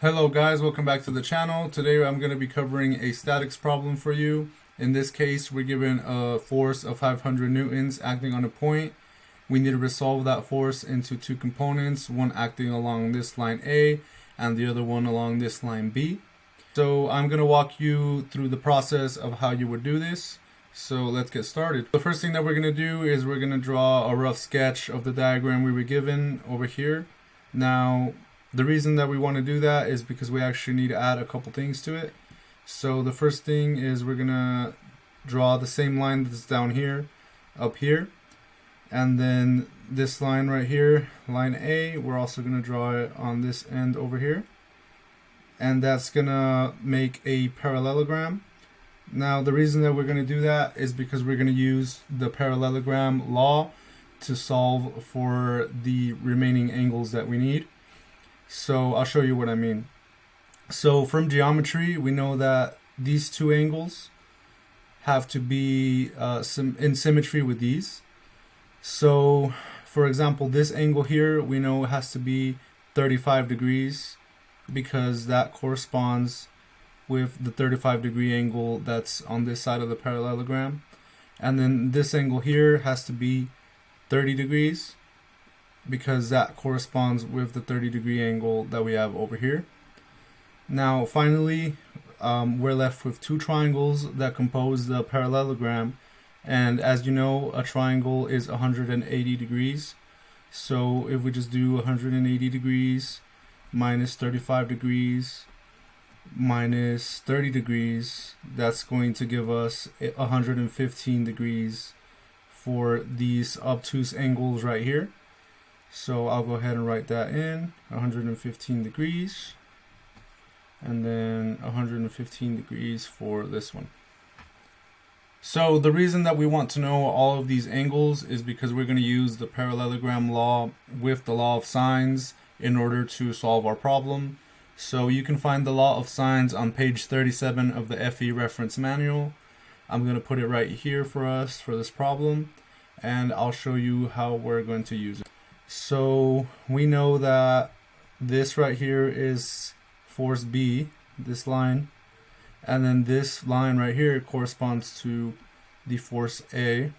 Hello guys, welcome back to the channel. Today I'm going to be covering a statics problem for you. In this case, we're given a force of 500 newtons acting on a point. We need to resolve that force into two components, one acting along this line A and the other one along this line B. So I'm going to walk you through the process of how you would do this. So let's get started. The first thing that we're going to do is we're going to draw a rough sketch of the diagram we were given over here. Now, the reason that we want to do that is because we actually need to add a couple things to it. So the first thing is we're going to draw the same line that's down here, up here. And then this line right here, line A, we're also going to draw it on this end over here. And that's going to make a parallelogram. Now the reason that we're going to do that is because we're going to use the parallelogram law to solve for the remaining angles that we need. So I'll show you what I mean. So from geometry, we know that these two angles have to be in symmetry with these. So for example, this angle here, we know it has to be 35 degrees because that corresponds with the 35-degree angle that's on this side of the parallelogram. And then this angle here has to be 30 degrees because that corresponds with the 30-degree angle that we have over here. Now finally, we're left with two triangles that compose the parallelogram, and as you know, a triangle is 180 degrees. So if we just do 180 degrees minus 35 degrees minus 30 degrees, that's going to give us 115 degrees for these obtuse angles right here. So I'll go ahead and write that in, 115 degrees, and then 115 degrees for this one. So the reason that we want to know all of these angles is because we're going to use the parallelogram law with the law of sines in order to solve our problem. So you can find the law of sines on page 37 of the FE reference manual. I'm going to put it right here for us for this problem, and I'll show you how we're going to use it. So we know that this right here is force B, this line, and then this line right here corresponds to the force A,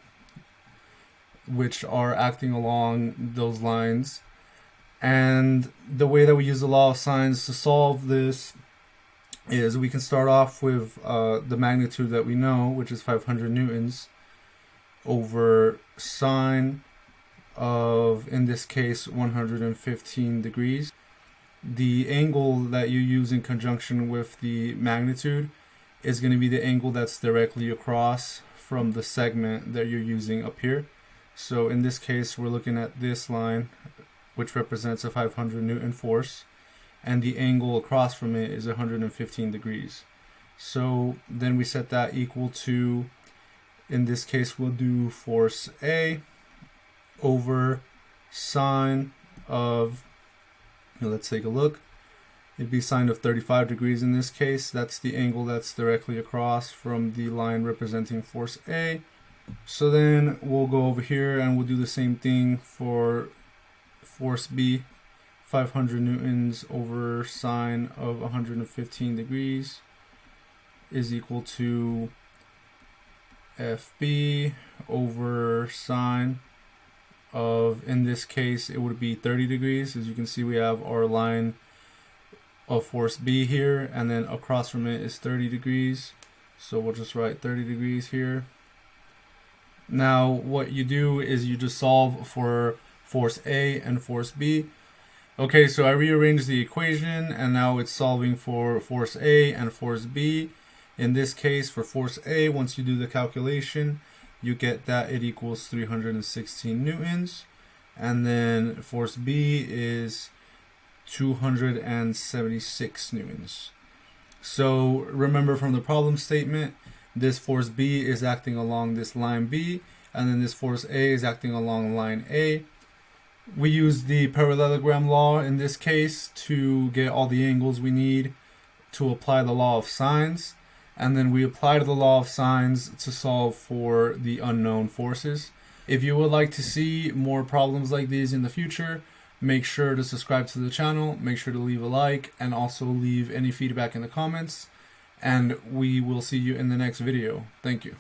which are acting along those lines. And the way that we use the law of sines to solve this is we can start off with the magnitude that we know, which is 500 newtons, over sine of, in this case, 115 degrees. The angle that you use in conjunction with the magnitude is going to be the angle that's directly across from the segment that you're using up here. So in this case, we're looking at this line, which represents a 500 Newton force, and the angle across from it is 115 degrees. So then we set that equal to, in this case, we'll do force A over sine of, let's take a look, it'd be sine of 35 degrees in this case. That's the angle that's directly across from the line representing force A. So then we'll go over here and we'll do the same thing for force B, 500 newtons over sine of 115 degrees is equal to FB over sine of, in this case, it would be 30 degrees. As you can see, we have our line of force B here, and then across from it is 30 degrees. So we'll just write 30 degrees here. Now, what you do is you just solve for force A and force B. Okay, so I rearranged the equation, and now it's solving for force A and force B. In this case, for force A, once you do the calculation, you get that it equals 316 newtons, and then force B is 276 newtons. So remember from the problem statement, this force B is acting along this line B, and then this force A is acting along line A. We use the parallelogram law in this case to get all the angles we need to apply the law of sines. And then we apply the law of sines to solve for the unknown forces. If you would like to see more problems like these in the future, Make sure to subscribe to the channel, make sure to leave a like, and also leave any feedback in the comments. And we will see you in the next video. Thank you.